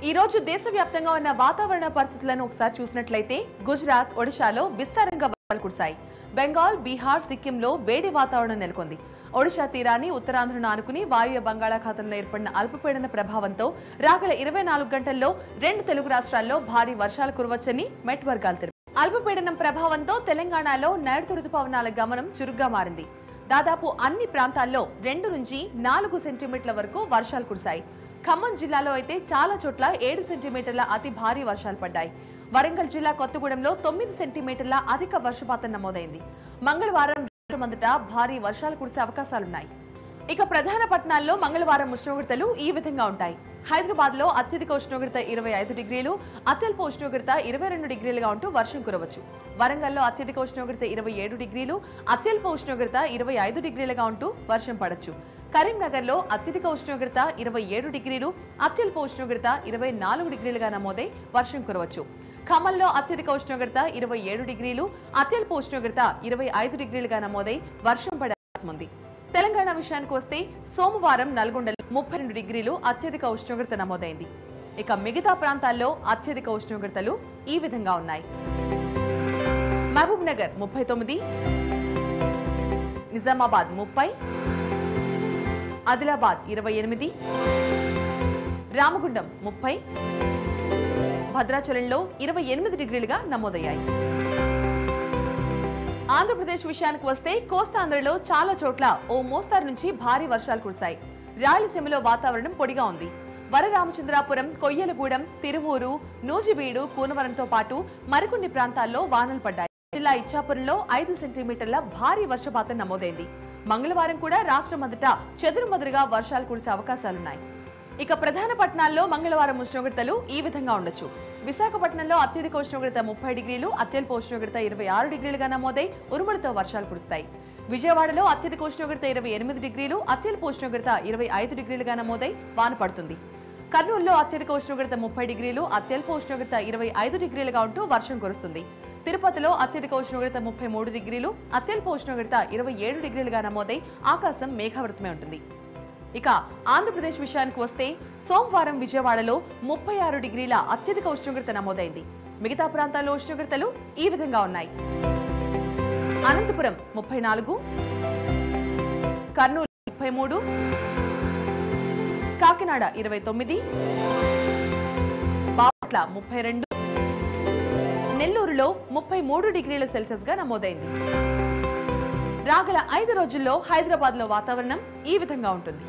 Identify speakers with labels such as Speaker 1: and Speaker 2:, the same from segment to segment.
Speaker 1: ఈ రోజు దేశవ్యాప్తంగా ఉన్న వాతావరణ పరిస్థితులను ఒకసారి చూసినట్లయితే గుజరాత్, ఒడిశాలో విస్తారంగా వర్షాలు కురిశాయి. బెంగాల్, బీహార్, సిక్కింలో వేడి వాతావరణం నెలకొంది. ఒడిశా తీరాన్ని ఉత్తరాంధ్రను ఆనుకుని వాయువ్య బంగాళాఖాతంలో ఏర్పడిన అల్పపీడన ప్రభావంతో రాగల 24 గంటల్లో 2 తెలుగు రాష్ట్రాల్లో భారీ వర్షాలు కురవచ్చని మెట్ వర్గాలు తెలిపాయి. అల్పపీడనం ప్రభావంతో తెలంగాణలో నైరుతి రుతుపవనాల గమనం చురుగ్గా మారింది. దాదాపు అన్ని ప్రాంతాల్లో 2 నుంచి 4 సెంటీమీటర్ల వరకు వర్షాలు కురిశాయి. ఖమ్మం జిల్లాలో అయితే చాలా చోట్ల 7 సెంటీమీటర్ల అతి భారీ వర్షాలు పడ్డాయి. వరంగల్ జిల్లా కొత్తగూడెంలో 9 సెంటీమీటర్ల అధిక వర్షపాతం నమోదైంది. మంగళవారం మొదట భారీ వర్షాలు కురిసే అవకాశాలున్నాయి. ఇక ప్రధాన పట్టణాల్లో మంగళవారం ఉష్ణోగ్రతలు ఈ విధంగా ఉంటాయి. హైదరాబాద్ లో అత్యధిక ఉష్ణోగ్రత 25 డిగ్రీలు, అత్యల్ప ఉష్ణోగ్రత 22 డిగ్రీలుగా ఉంటూ వర్షం కురవచ్చు. వరంగల్లో అత్యధిక ఉష్ణోగ్రత 27 డిగ్రీలు, అత్యల్ప ఉష్ణోగ్రత 25 డిగ్రీలుగా ఉంటూ వర్షం పడొచ్చు. కరీంనగర్ లో అత్యధిక ఉష్ణోగ్రత 27 డిగ్రీలు, అత్యల్ప ఉష్ణోగ్రత 24 డిగ్రీలుగా నమోదై వర్షం కురవచ్చు. ఖమ్మంలో అత్యధిక ఉష్ణోగ్రత 27 డిగ్రీలు, అత్యల్ప ఉష్ణోగ్రత 25 డిగ్రీలుగా నమోదై వర్షం పడే అవకాశం ఉంది. తెలంగాణ విషయానికి వస్తే సోమవారం నల్గొండలో 32 డిగ్రీలు అత్యధిక ఉష్ణోగ్రత నమోదైంది. ఇక మిగతా ప్రాంతాల్లో అత్యధిక ఉష్ణోగ్రతలు ఈ విధంగా ఉన్నాయి. మహబూబ్ నగర్ 39, నిజామాబాద్ 30, ఆదిలాబాద్ 28, రామగుండం 30, భద్రాచలంలో 28 డిగ్రీలుగా నమోదయ్యాయి. ఆంధ్రప్రదేశ్ విషయానికి వస్తే కోస్తాంధ్రలో చాలా చోట్ల ఓ మోస్తారు నుంచి భారీ వర్షాలు కురిశాయి. రాయలసీమలో వాతావరణం పొడిగా ఉంది. వరరామచంద్రాపురం, కొయ్యలగూడెం, తిరువూరు, నూజివీడు, కూనవరంతో పాటు మరికొన్ని ప్రాంతాల్లో వానలు పడ్డాయి. జిల్లా ఇచ్చాపురంలో 5 సెంటీమీటర్ల భారీ వర్షపాతం నమోదైంది. మంగళవారం కూడా రాష్ట్రమంతటా చెదురుమదురుగా వర్షాలు కురిసే అవకాశాలున్నాయి. ఇక ప్రధాన పట్టణాల్లో మంగళవారం ఉష్ణోగ్రతలు ఈ విధంగా ఉండొచ్చు. విశాఖపట్నంలో అత్యధిక ఉష్ణోగ్రత 30 డిగ్రీలు, అత్యల్ప ఉష్ణోగ్రత 26 డిగ్రీలుగా నమోదై ఉరుములతో వర్షాలు కురుస్తాయి. విజయవాడలో అత్యధిక ఉష్ణోగ్రత 28 డిగ్రీలు, అత్యల్ప ఉష్ణోగ్రత 25 డిగ్రీలుగా నమోదై వాన పడుతుంది. కర్నూలులో అత్యధిక ఉష్ణోగ్రత 30 డిగ్రీలు, అత్యల్ప ఉష్ణోగ్రత 25 డిగ్రీలుగా ఉంటూ వర్షం కురుస్తుంది. తిరుపతిలో అత్యధిక ఉష్ణోగ్రత 33 డిగ్రీలు, అత్యల్ప ఉష్ణోగ్రత 27 డిగ్రీలుగా నమోదై ఆకాశం మేఘావృతమై ఉంటుంది. ఇక ఆంధ్రప్రదేశ్ విషయానికి వస్తే సోమవారం విజయవాడలో 36 డిగ్రీల అత్యధిక ఉష్ణోగ్రత నమోదైంది. మిగతా ప్రాంతాల్లో ఉష్ణోగ్రతలు ఈ విధంగా ఉన్నాయి. అనంతపురం 34, కర్నూలు 33, కాకినాడ 29, బాపట్ల 32, నెల్లూరులో 33 డిగ్రీల సెల్సియస్ గా నమోదైంది. రాగల 5 రోజుల్లో హైదరాబాద్ లో వాతావరణం ఈ విధంగా ఉంటుంది.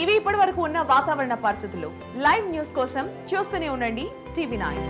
Speaker 1: ఇవి ఇప్పటి వరకు ఉన్న వాతావరణ పరిస్థితులు. లైవ్ న్యూస్ కోసం చూస్తూనే ఉండండి టీవీ9.